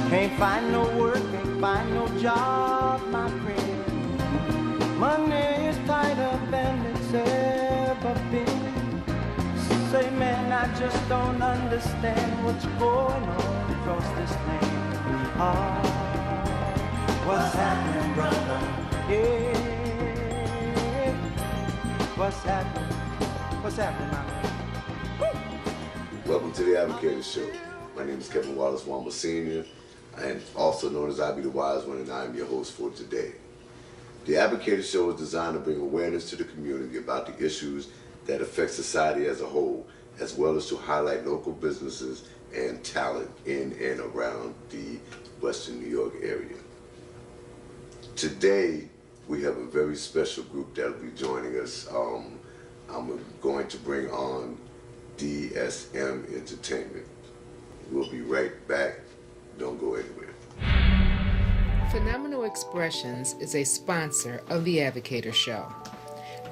Can't find no work, can't find no job, my friend. Money is tighter than it's ever been. Say, man, I just don't understand what's going on across this land. Ah, what's happening, brother? Yeah, what's happening? What's happening, my man? Welcome to the Advocator Show. My name is Kevin Wallace Wamba Sr., and also known as I Be the Wise One, and I am your host for today. The Advocator Show is designed to bring awareness to the community about the issues that affect society as a whole, as well as to highlight local businesses and talent in and around the Western New York area. Today, we have a very special group that will be joining us. I'm going to bring on DSM Entertainment. We'll be right back. Don't go anywhere. Phenomenal Expressions is a sponsor of the Advocator Show.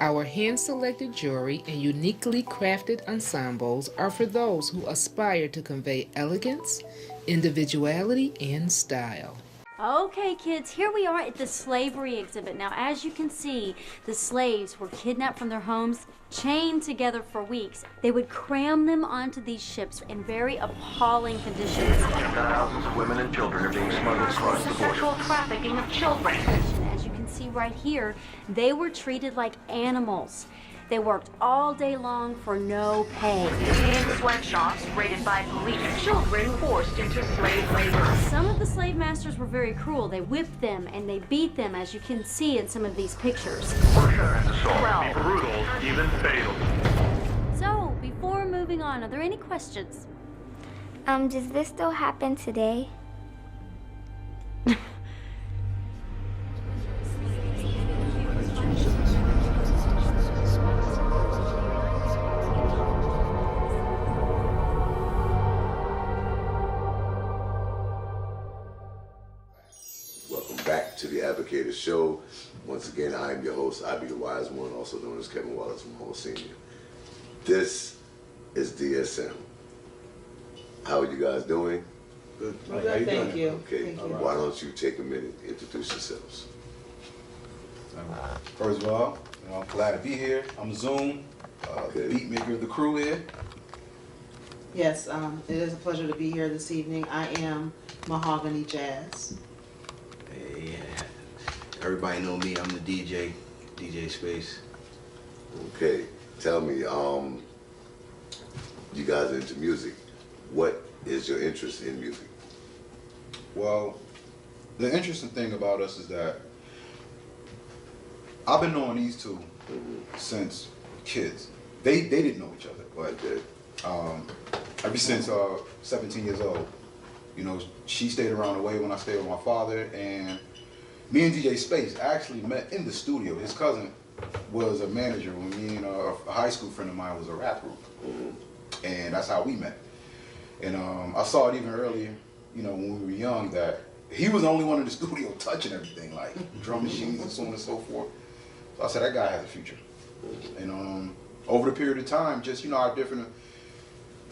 Our hand-selected jewelry and uniquely crafted ensembles are for those who aspire to convey elegance, individuality, and style. Okay, kids, here we are at the slavery exhibit. Now, as you can see, the slaves were kidnapped from their homes, chained together for weeks. They would cram them onto these ships in very appalling conditions. Thousands of women and children are being smuggled across the border. Sexual trafficking of children. As you can see right here, they were treated like animals. They worked all day long for no pay. In sweatshops raided by police, children forced into slave labor. Some of the slave masters were very cruel. They whipped them and they beat them, as you can see in some of these pictures. Torture and assault can be brutal, even fatal. So, before moving on, are there any questions? Does this still happen today? Back to the Advocator Show. Once again, I am your host, I Be the Wise One, also known as Kevin Wallace Wamba Sr. This is DSM. How are you guys doing? Good. How you Thank doing? you. Okay, why don't you take a minute to introduce yourselves? First of all, I'm glad to be here. I'm Zoom, the beat maker of the crew here. Yes, it is a pleasure to be here this evening. I am Mahogany Jazz. Yeah, everybody know me. I'm the DJ Space. Okay, tell me, you guys are into music. What is your interest in music? Well, the interesting thing about us is that I've been knowing these two since kids. They didn't know each other, but ever since 17 years old, you know, she stayed around the way when I stayed with my father, and me and DJ Space actually met in the studio. His cousin was a manager when me and a high school friend of mine was a rap group, and that's how we met. And I saw it even earlier, you know, when we were young, that he was the only one in the studio touching everything, like drum machines and so on and so forth. So I said, that guy has a future. And over the period of time, just, you know, our different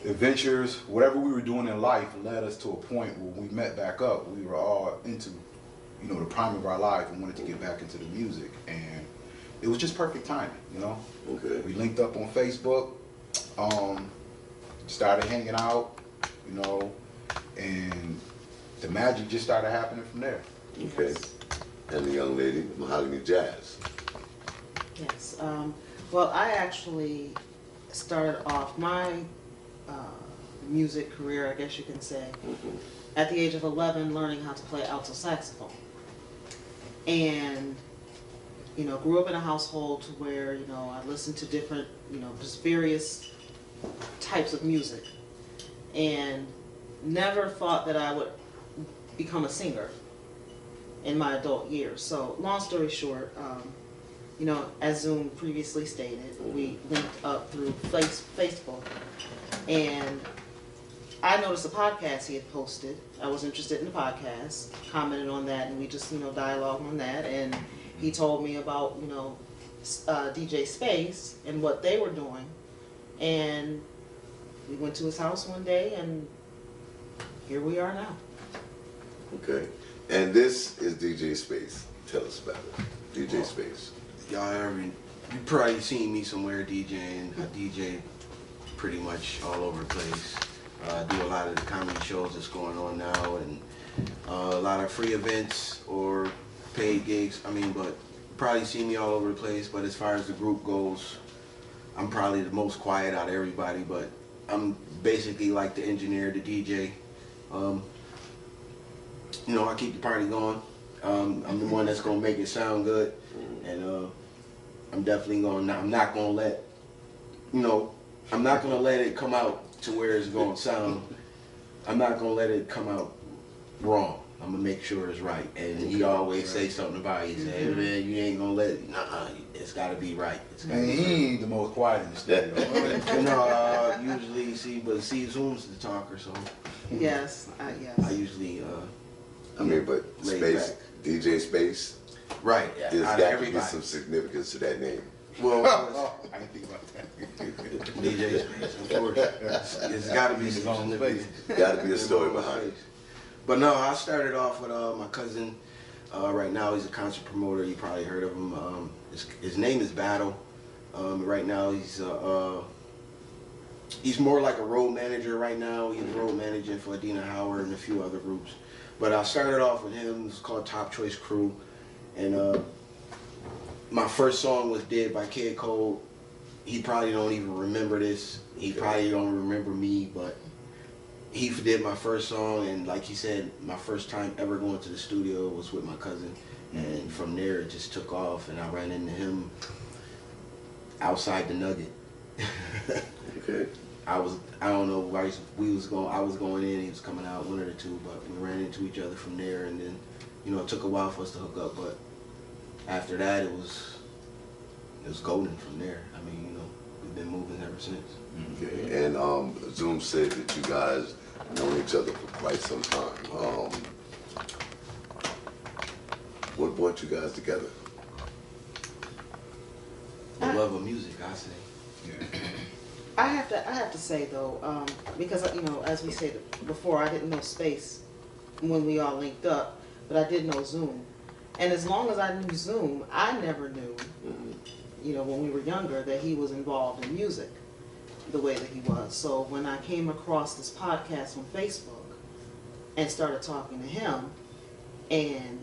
adventures, whatever we were doing in life led us to a point where we met back up. We were all into, you know, the prime of our life and wanted to get back into the music. And it was just perfect timing, you know? Okay. We linked up on Facebook, started hanging out, you know, and the magic just started happening from there. Okay. And the young lady, Mahogany Jazz. Yes. Well, I actually started off my music career, I guess you can say, at the age of 11, learning how to play alto saxophone. And, you know, grew up in a household to where, you know, I listened to different, you know, just various types of music. And never thought that I would become a singer in my adult years. So, long story short, you know, as Zoom previously stated, we linked up through Facebook, and I noticed a podcast he had posted. I was interested in the podcast, commented on that, and we just, you know, dialogued on that. And he told me about, you know, DJ Space and what they were doing. And we went to his house one day, and here we are now. Okay. And this is DJ Space. Tell us about it. DJ Space. You probably seen me somewhere DJing. I DJ pretty much all over the place. Do a lot of the comedy shows that's going on now, and a lot of free events or paid gigs. I mean, but probably see me all over the place. But as far as the group goes, I'm probably the most quiet out of everybody. But I'm basically like the engineer, the DJ. You know, I keep the party going. I'm the one that's gonna make it sound good, and I'm definitely gonna. I'm not gonna let, you know, I'm not gonna let it come out to where it's gonna sound. I'm not gonna let it come out wrong. I'm gonna make sure it's right. And he always say something about it. He say, hey, man, you ain't gonna let it. Nah, it's gotta be right. And he ain't the most quiet in the studio. No, usually Zoom's the talker, so. Yes, yes. I usually. I mean, but Space, back. DJ Space. Right. There's got to be some significance to that name. Well, I didn't think about that. DJ Space, of course. It's got to be some significance. Got to be a story behind it. But no, I started off with my cousin. Right now, he's a concert promoter. You probably heard of him. His name is Battle. Right now, he's more like a road manager right now. He's road managing for Adina Howard and a few other groups. But I started off with him. It's called Top Choice Crew. And my first song was Dead by Kid Cole. He probably don't even remember this. He probably don't remember me, but he did my first song. And like he said, my first time ever going to the studio was with my cousin. And from there, it just took off. And I ran into him outside the Nugget. Okay. I don't know why I was going in, he was coming out, one of the two, but we ran into each other from there, and then, you know, it took a while for us to hook up, but after that it was golden from there. I mean, you know, we've been moving ever since. Okay. And Zoom said that you guys known each other for quite some time. What brought you guys together? The love of music, I say. Yeah. I have to say though, because you know, as we said before, I didn't know Space when we all linked up, but I did know Zoom. And as long as I knew Zoom, I never knew, you know, when we were younger, that he was involved in music the way that he was. So when I came across this podcast on Facebook and started talking to him, and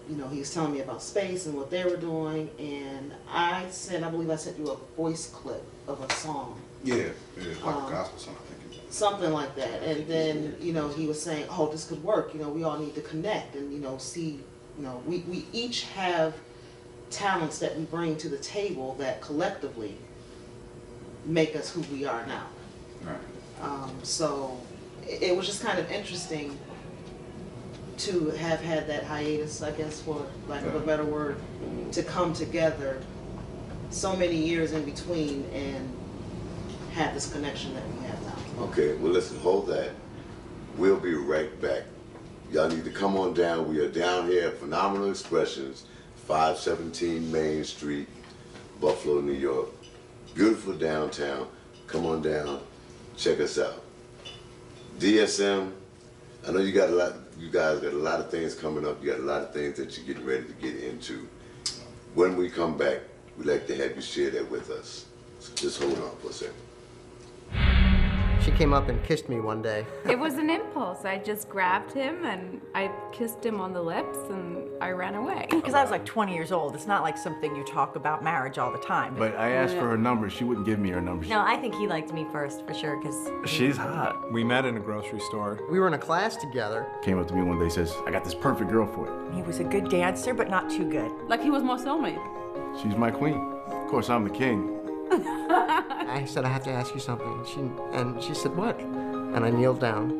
you know, he was telling me about Space and what they were doing, and I believe I sent you a voice clip of a song. Yeah, like a gospel song, I think. Something like that. And then, you know, he was saying, oh, this could work. You know, we all need to connect and, you know, see, you know, we each have talents that we bring to the table that collectively make us who we are now. Right. So it was just kind of interesting to have had that hiatus, I guess, for lack of a better word, to come together so many years in between and have this connection that we have now. Okay, well listen, hold that. We'll be right back. Y'all need to come on down. We are down here at Phenomenal Expressions, 517 Main Street, Buffalo, New York. Beautiful downtown. Come on down, check us out. DSM, I know you guys got a lot of things coming up. You got a lot of things that you're getting ready to get into. When we come back, we'd like to have you share that with us. So just hold on for a second. She came up and kissed me one day. It was an impulse. I just grabbed him and I kissed him on the lips and I ran away. Because I was like 20 years old. It's not like something you talk about marriage all the time. But I asked for her number. She wouldn't give me her number. No, I think he liked me first, for sure, because... She's hot. We met in a grocery store. We were in a class together. Came up to me one day, says, I got this perfect girl for you. He was a good dancer, but not too good. Like he was my soulmate. She's my queen. Of course, I'm the king. I said, I have to ask you something. And she said, what? And I kneeled down,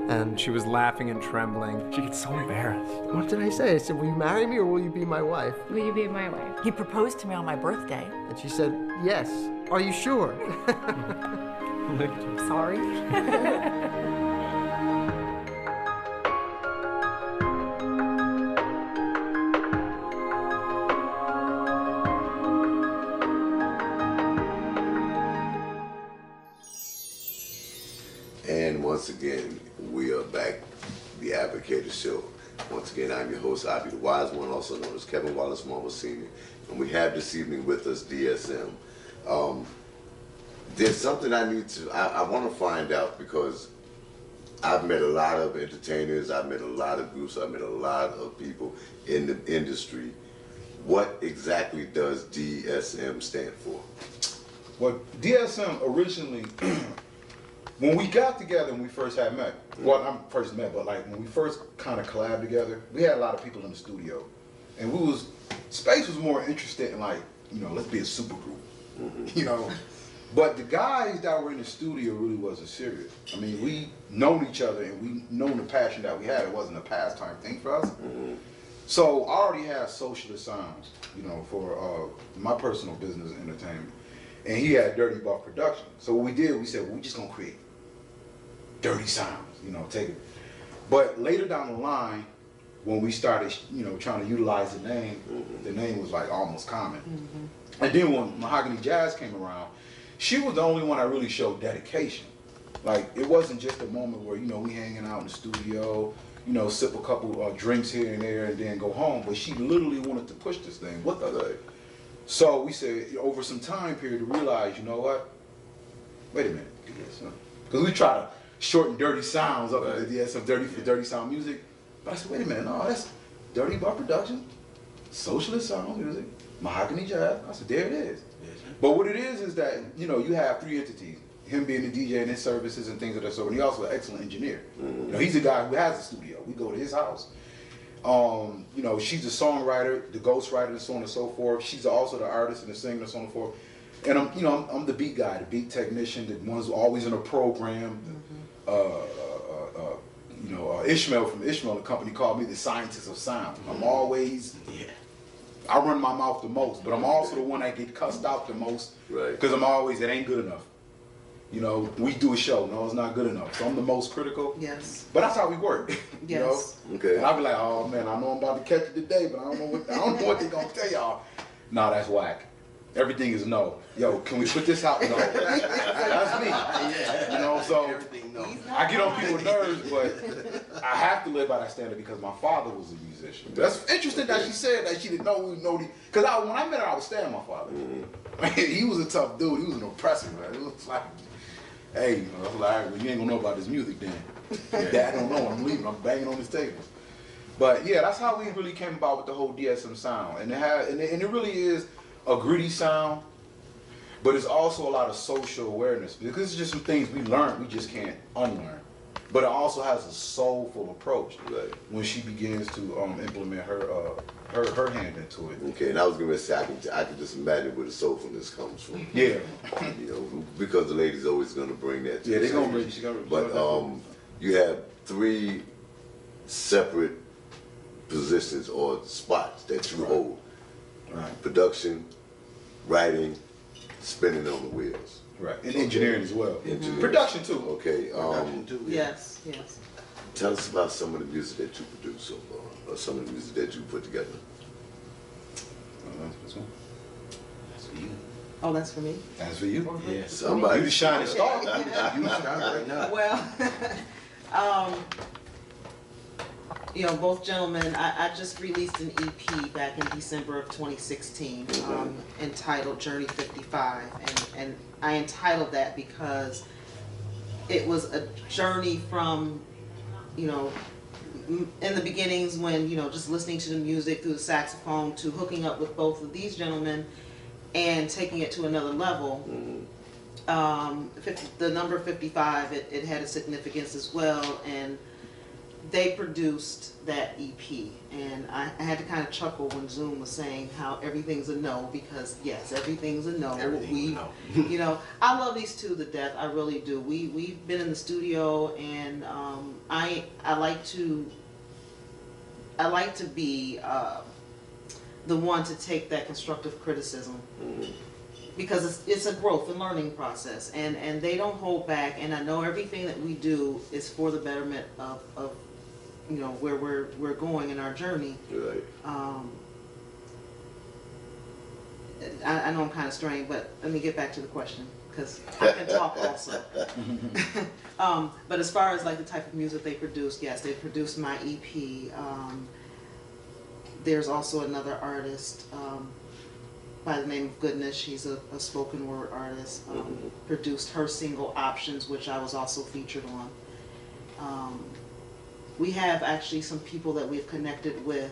and she was laughing and trembling. She gets so embarrassed. What did I say? I said, will you marry me or will you be my wife? Will you be my wife? He proposed to me on my birthday. And she said, yes. Are you sure? Sorry. And once again, we are back The Advocator Show. Once again, I'm your host, Abby the Wise One, also known as Kevin Wallace Marvel Sr. And we have this evening with us DSM. There's something I want to find out, because I've met a lot of entertainers, I've met a lot of groups, I've met a lot of people in the industry. What exactly does DSM stand for? Well, DSM originally, when we got together and we first had met, well, not first met, but like when we first kind of collabed together, we had a lot of people in the studio. And Space was more interested in, like, you know, let's be a super group, you know. But the guys that were in the studio really wasn't serious. I mean, we known each other and we known the passion that we had. It wasn't a pastime thing for us. So I already had Socialist Sounds, you know, for my personal business entertainment. And he had Dirty Buff Production. So what we did, we said, well, we're just gonna create dirty sounds, you know, take it. But later down the line, when we started, you know, trying to utilize the name was like almost common. And then when Mahogany Jazz came around, she was the only one that really showed dedication. Like, it wasn't just a moment where, you know, we hanging out in the studio, you know, sip a couple drinks here and there and then go home, but she literally wanted to push this thing with us. So we said, over some time period, to realize, you know what, wait a minute, because we try to shorten Dirty Sounds up into DSM, dirty sound music. But I said, wait a minute, no, that's Dirty Buff Production, Socialist Sound Music, Mahogany Jazz. I said, there it is. But what it is that, you know, you have three entities. Him being the DJ and his services and things of that sort, and he's also an excellent engineer. You know, he's a guy who has a studio. We go to his house. You know, she's a songwriter, the ghostwriter, and so on and so forth. She's also the artist and the singer and so on and so forth. And I'm the beat guy, the beat technician, the one who's always in a program. You know, Ishmael from Ishmael, the company, called me the scientist of sound. I'm always, I run my mouth the most, but I'm also the one that get cussed out the most, because I'm always, it ain't good enough. You know, we do a show, no, it's not good enough. So I'm the most critical. Yes. But that's how we work. You know? Okay. And I'll be like, oh man, I know I'm about to catch it today, but I don't know what they're gonna tell y'all. Nah, that's whack. Everything is no. Yo, can we put this out? No. That's me. You know, so I get on people's nerves, but I have to live by that standard because my father was a musician. That's interesting that she said that she didn't know we know the, because when I met her, I was staying with my father. Man, he was a tough dude. He was an oppressor, man. It was like, hey, you know, I was like, well, you ain't gonna know about this music then. Dad don't know. I'm leaving. I'm banging on this table. But yeah, that's how we really came about with the whole DSM sound, and it really is a gritty sound, but it's also a lot of social awareness, because it's just some things we learned we just can't unlearn. But it also has a soulful approach when she begins to implement her hand into it. Okay, and I was gonna say I can just imagine where the soulfulness comes from. Yeah. You know, because the lady's always gonna bring that to yeah, the they're gonna bring. She's gonna. But you have three separate positions or spots that you hold. Production, writing, spinning on the wheels. Right, and engineering as well. Production too. Okay. Yes. Tell us about some of the music that you produce so far, or some of the music that you put together. This one. That's for you. Oh, that's for me? That's for you. Yeah. Somebody. You the shining star. You shine right now. Well, you know, both gentlemen, I just released an EP back in December of 2016 entitled Journey 55. And I entitled that because it was a journey from, you know, in the beginnings when, you know, just listening to the music through the saxophone to hooking up with both of these gentlemen and taking it to another level. The number 55, it had a significance as well, and they produced that EP, and I had to kind of chuckle when Zoom was saying how everything's a no, because yes, everything's a no. You know, I love these two to death. I really do. We've been in the studio, and I like to be the one to take that constructive criticism. Because it's a growth and learning process, and they don't hold back, and I know everything that we do is for the betterment of you know, where we're going in our journey. Right. I know I'm kind of straying, but let me get back to the question. because I can talk also. But as far as like the type of music they produce, yes, they produced my EP. There's also another artist by the name of Goodness. She's a spoken word artist. Produced her single Options, which I was also featured on. We have actually some people that we've connected with,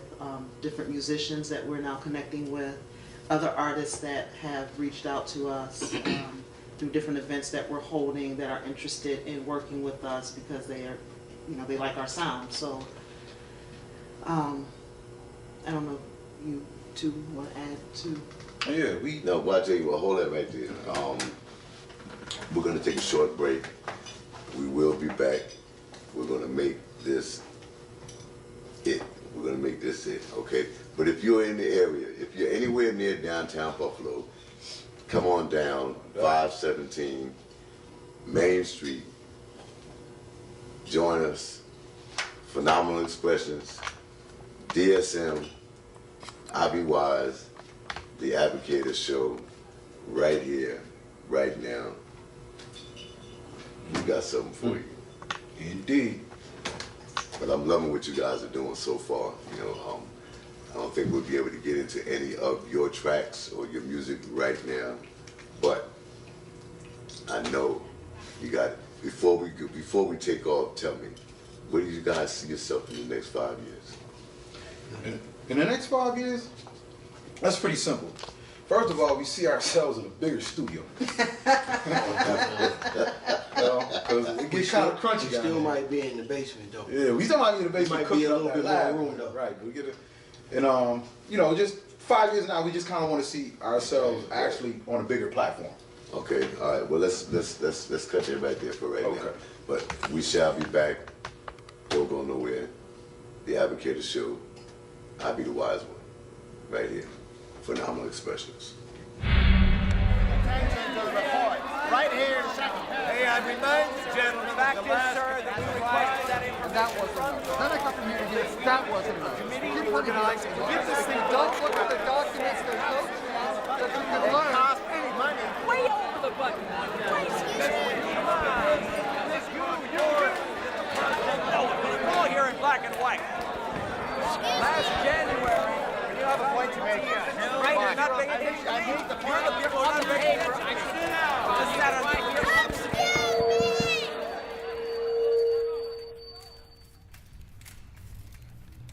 different musicians that we're now connecting with, other artists that have reached out to us through different events that we're holding that are interested in working with us because they are, they like our sound. So, I don't know, you two want to add to? Yeah, No, well, I tell you what, hold that right there. We're going to take a short break. We will be back. We're going to make this it. We're going to make this it, okay? But if you're in the area, if you're anywhere near downtown Buffalo, come on down 517 Main Street. Join us. Phenomenal Expressions, DSM, I Be Wise, The Advocator Show, right here, right now. We got something for you. Indeed. But I'm loving what you guys are doing so far. I don't think we'll be able to get into any of your tracks or your music right now, but I know you got it. Before we take off, tell me, where do you guys see yourself in the next 5 years? In the next 5 years, that's pretty simple. First of all, we see ourselves in a bigger studio. Because it gets kind of crunchy. We still might be in the basement though. Yeah, we still might be in the basement. Might be a little bit more room though. Right, we get it. And just 5 years now, we just kind of want to see ourselves actually on a bigger platform. Okay, all right. Well, let's cut that right there for right now. But we shall be back. Don't go nowhere. The Advocator Show. I Be the Wise One. Right here. Phenomenal Expressions. Attention to the report. Right here, second. May I remind you, gentlemen, the fact is, sir, that we requested that information. That wasn't enough. Then I got from here to here. That wasn't enough. Keep organized. Give this thing. Don't look at the documents. There's no chance that you can learn. Cost any money. Way over the button. We're all here in black and white. Last January, you have a point to make. Right, you're not paying attention. I hate the part of people not paying attention. Just sat on my here.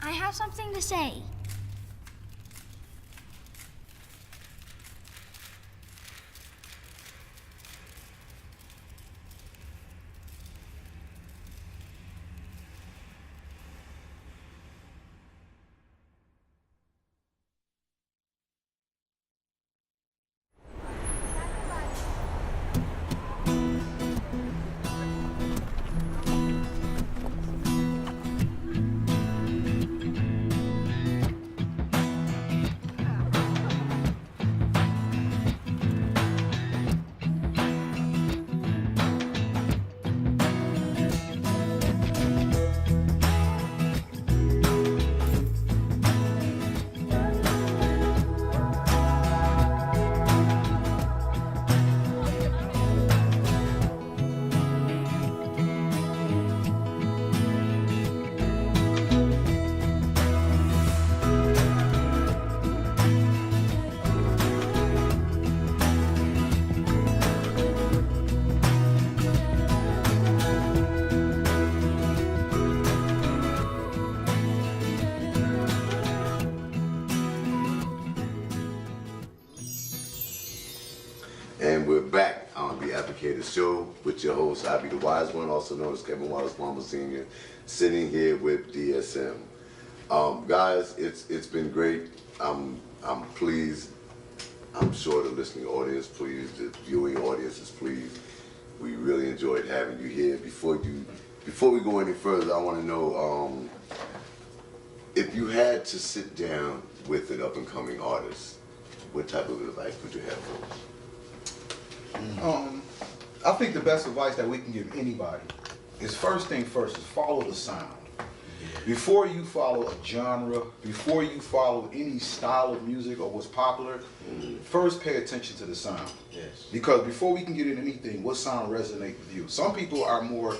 I have something to say. And we're back on the Advocator Show with your host, I Be the Wise One, also known as Kevin Wallace Wamba Sr., sitting here with DSM. Guys, it's been great. I'm pleased. I'm sure the listening audience pleased, the viewing audience is pleased. We really enjoyed having you here. Before we go any further, I want to know if you had to sit down with an up-and-coming artist, what type of advice would you have for them? I think the best advice that we can give anybody is first thing first is follow the sound. Before you follow a genre, before you follow any style of music or what's popular, first pay attention to the sound. Yes. Because before we can get into anything, what sound resonates with you? Some people are more,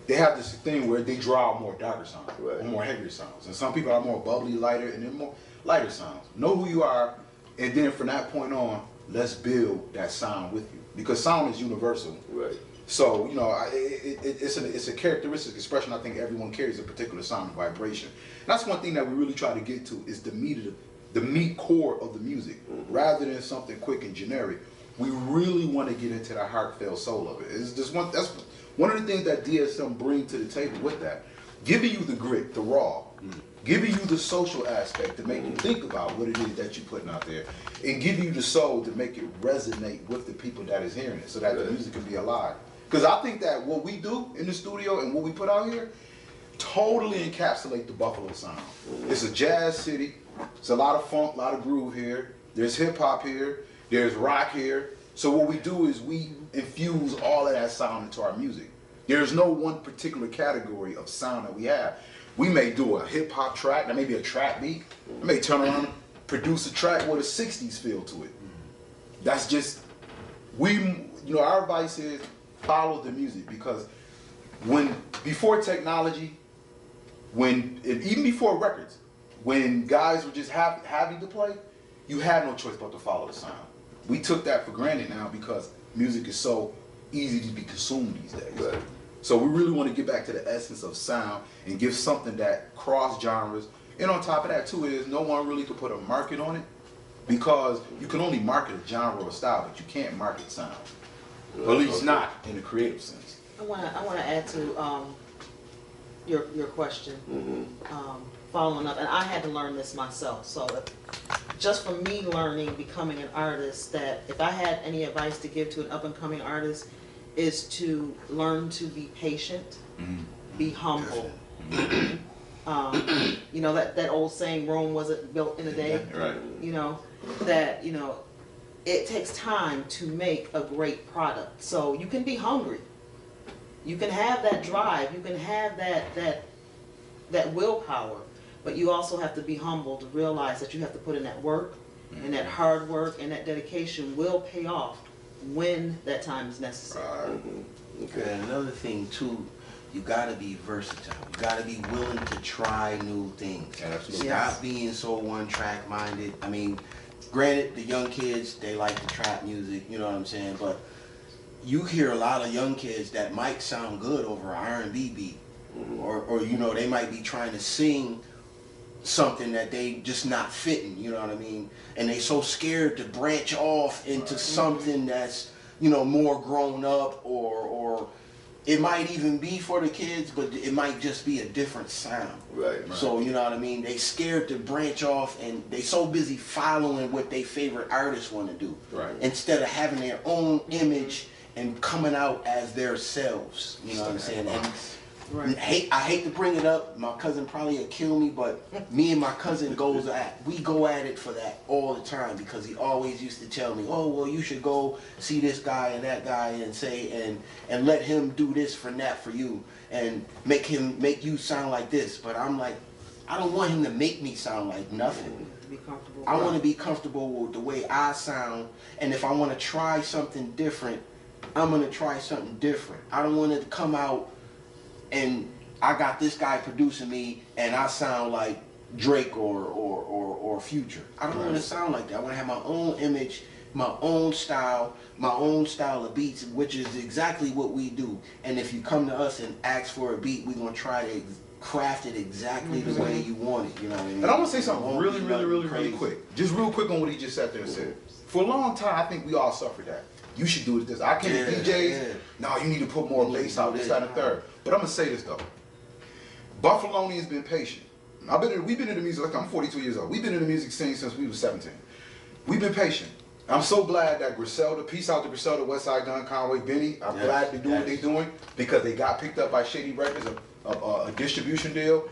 they have this thing where they draw more darker sounds, or more heavier sounds. And some people are more bubbly, lighter, and then more lighter sounds. Know who you are, and then from that point on, let's build that sound with you. Because sound is universal. Right. So, you know, it's a characteristic expression. I think everyone carries a particular sound and vibration. And that's one thing that we really try to get to is the meat core of the music. Rather than something quick and generic, we really want to get into the heartfelt soul of it. That's one of the things that DSM bring to the table with that. Giving you the grit, the raw, giving you the social aspect to make you think about what it is that you're putting out there, and giving you the soul to make it resonate with the people that is hearing it so that the music can be alive. Because I think that what we do in the studio and what we put out here totally encapsulate the Buffalo sound. It's a jazz city. It's a lot of funk, a lot of groove here. There's hip hop here. There's rock here. So what we do is we infuse all of that sound into our music. There's no one particular category of sound that we have. We may do a hip hop track, that may be a trap beat. I may turn around and produce a track with a 60s feel to it. That's just, our advice is follow the music, because before technology, even before records, when guys were just happy to play, you had no choice but to follow the sound. We took that for granted now because music is so easy to be consumed these days. Right. So we really want to get back to the essence of sound and give something that cross genres. And on top of that too is no one really could put a market on it, because you can only market a genre or style, but you can't market sound. Or at least not in the creative sense. I want to add to your question, following up, and I had to learn this myself. So just for me learning, becoming an artist, that if I had any advice to give to an up and coming artist, is to learn to be patient, be humble. You know that old saying, Rome wasn't built in a day. Right. You know that it takes time to make a great product. So you can be hungry. You can have that drive. You can have that willpower. But you also have to be humble to realize that you have to put in that work, and that hard work and that dedication will pay off when that time is necessary. Okay. And another thing too, you gotta be versatile. You gotta be willing to try new things. Absolutely. Stop being so one-track minded. I mean, granted, the young kids, they like the trap music, you know what I'm saying? But you hear a lot of young kids that might sound good over an R&B beat, or they might be trying to sing something that they just not fitting, you know what I mean? And they so scared to branch off into something that's, more grown up, or it might even be for the kids, but it might just be a different sound. Right. So, you know what I mean? They scared to branch off, and they so busy following what their favorite artists want to do. Right. Instead of having their own image and coming out as their selves. You know what I'm saying? And I hate to bring it up. My cousin probably would kill me, but me and my cousin we go at it for that all the time, because he always used to tell me, oh, well, you should go see this guy and that guy and say, and let him do this for that for you, and make you sound like this. But I'm like, I don't want him to make me sound like nothing. Be comfortable. I want to be comfortable with the way I sound, and if I want to try something different, I'm going to try something different. I don't want it to come out and I got this guy producing me and I sound like Drake or Future. I don't want to sound like that. I want to have my own image, my own style of beats, which is exactly what we do. And if you come to us and ask for a beat, we're going to try to craft it exactly the way you want it. You know what I mean? And I want to say something really quick. Just real quick on what he just sat there and said. For a long time, I think we all suffered that. You should do this. I can't DJs. No, you need to put more bass out, this, that, and third. But I'm gonna say this though. Buffalonians been patient. We've been in the music. Like, I'm 42 years old. We've been in the music scene since we was 17. We've been patient. I'm so glad that Griselda, peace out to Griselda, Westside Gun, Conway, Benny. I'm glad they're doing what they're doing, because they got picked up by Shady Records, a distribution deal,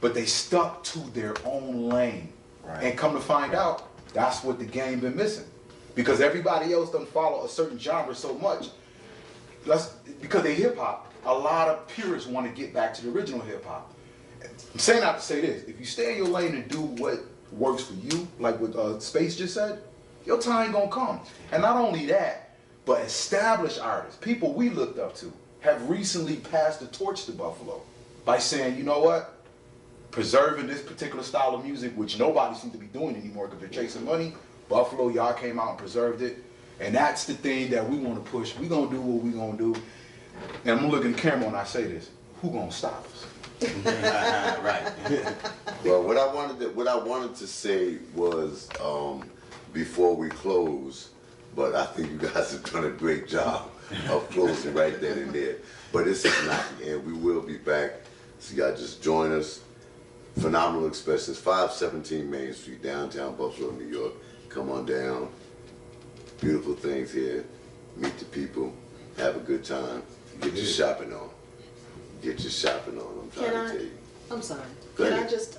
but they stuck to their own lane. Right. And come to find out, that's what the game been missing. Because everybody else doesn't follow a certain genre so much. Because they hip hop, a lot of purists want to get back to the original hip hop. I'm saying not to say this. If you stay in your lane and do what works for you, like what Space just said, your time gonna come. And not only that, but established artists, people we looked up to, have recently passed the torch to Buffalo by saying, you know what? Preserving this particular style of music, which nobody seems to be doing anymore because they're chasing money. Buffalo, y'all came out and preserved it. And that's the thing that we want to push. We gonna do what we gonna do. And I'm gonna look in the camera when I say this. Who gonna stop us? Right. Well, what I wanted to say was before we close, but I think you guys have done a great job of closing right then and there. But this is not the end. We will be back. So y'all just join us. Phenomenal Expressions, 517 Main Street, downtown Buffalo, New York. Come on down. Beautiful things here. Meet the people. Have a good time. Get your shopping on. Get your shopping on. I'm trying to tell you. I'm sorry. Go Can ahead. I just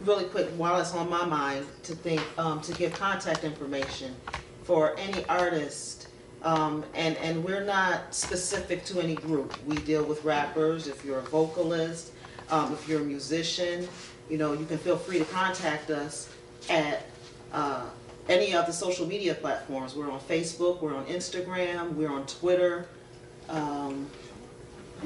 really quick, while it's on my mind, to give contact information for any artist, and we're not specific to any group. We deal with rappers. If you're a vocalist, if you're a musician, you know, you can feel free to contact us at any of the social media platforms. We're on Facebook, we're on Instagram, we're on Twitter. I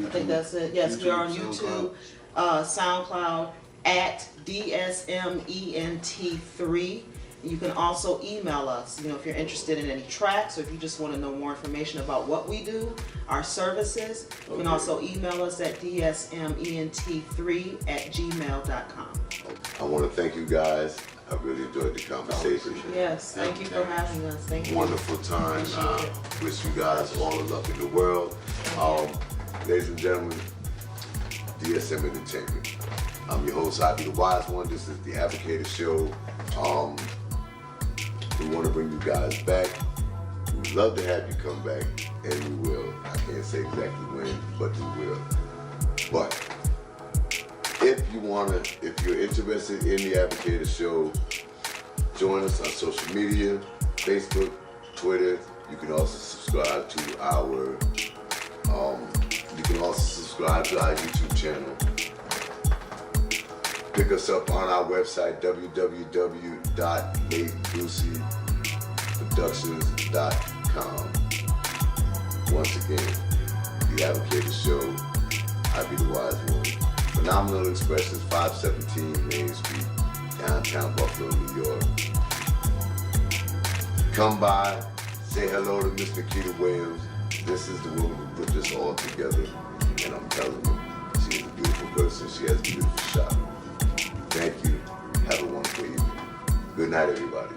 think that's it. Yes, we are on YouTube, SoundCloud at DSMENT3. You can also email us, you know, if you're interested in any tracks or if you just want to know more information about what we do, our services. You can also email us at dsment3@gmail.com. I want to thank you guys. I really enjoyed the conversation. Yes, thank you for having us. Thank you. Wonderful time. Wish you guys all the luck in the world. Ladies and gentlemen, DSM Entertainment. I'm your host, Ivy the Wise One. This is the Advocator Show. We want to bring you guys back. We'd love to have you come back, and we will. I can't say exactly when, but we will. But if you're interested in the Advocator Show, join us on social media, Facebook, Twitter. You can also subscribe to our YouTube channel. Pick us up on our website, www.latelucyproductions.com. Once again, the Advocator Show. I be the Wise One. Phenomenal Expressions, 517 Main Street, downtown Buffalo, New York. Come by, say hello to Miss Nikita Williams. This is the woman who put this all together, and I'm telling you, she is a beautiful person. She has a beautiful shop. Thank you. Have a wonderful evening. Good night, everybody.